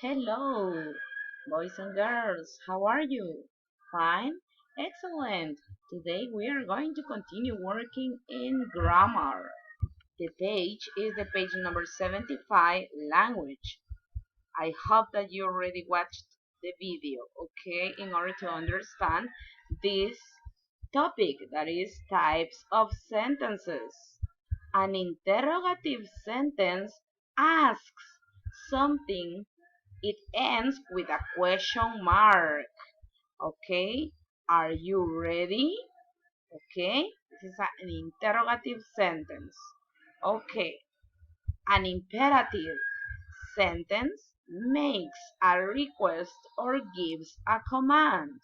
Hello, boys and girls. How are you? Fine? Excellent. Today we are going to continue working in grammar. The page is the page number 75, language. I hope that you already watched the video, okay, in order to understand this topic, that is types of sentences. An interrogative sentence asks something. It ends with a question mark. Okay, are you ready? Okay, this is an interrogative sentence. Okay, an imperative sentence makes a request or gives a command.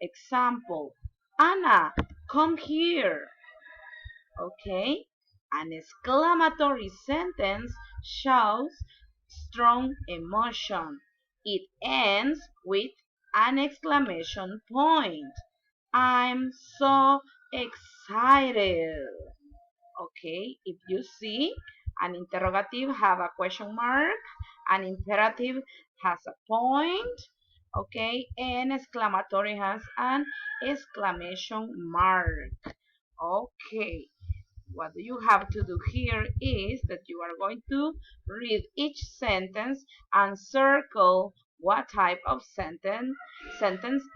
Example, Anna, come here. Okay, an exclamatory sentence shows strong emotion. It ends with an exclamation point. I'm so excited. Okay, if you see, an interrogative have a question mark, an imperative has a point, okay, and exclamatory has an exclamation mark. Okay, what you have to do here is that you are going to read each sentence and circle what type of sentence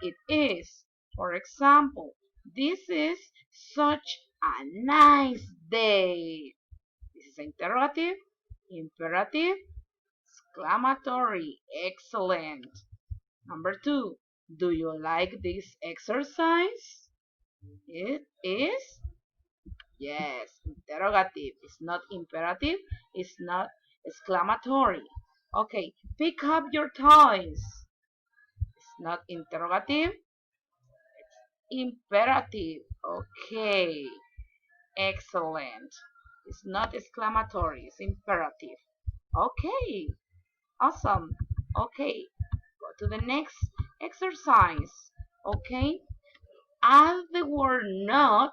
it is. For example, this is such a nice day. This is interrogative, imperative, exclamatory. Excellent. Number two, do you like this exercise? It is. Yes, interrogative. It's not imperative. It's not exclamatory. Okay, pick up your toys. It's not interrogative. Imperative. Okay, excellent. It's not exclamatory. It's imperative. Okay, awesome. Okay, go to the next exercise. Okay, add the word not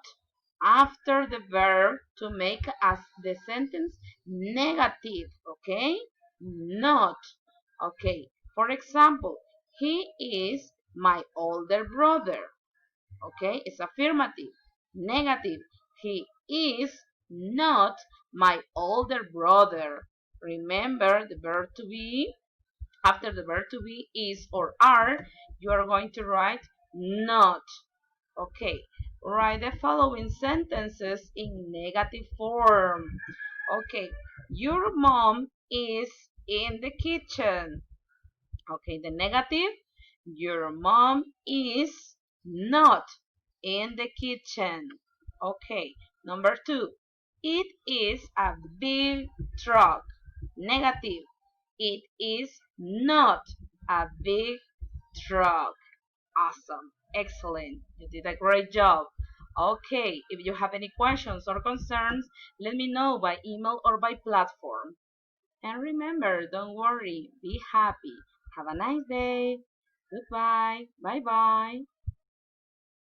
after the verb to make the sentence negative, okay? Not, okay? For example, he is my older brother, okay? It's affirmative. Negative, he is not my older brother. Remember the verb to be, after the verb to be is or are, you are going to write not. Okay, write the following sentences in negative form. Okay, your mom is in the kitchen. Okay, the negative, your mom is not in the kitchen. Okay, number two, it is a big truck. Negative, it is not a big truck. Awesome. Excellent. You did a great job. Okay, if you have any questions or concerns, let me know by email or by platform. And remember, don't worry, be happy. Have a nice day. Goodbye. Bye bye.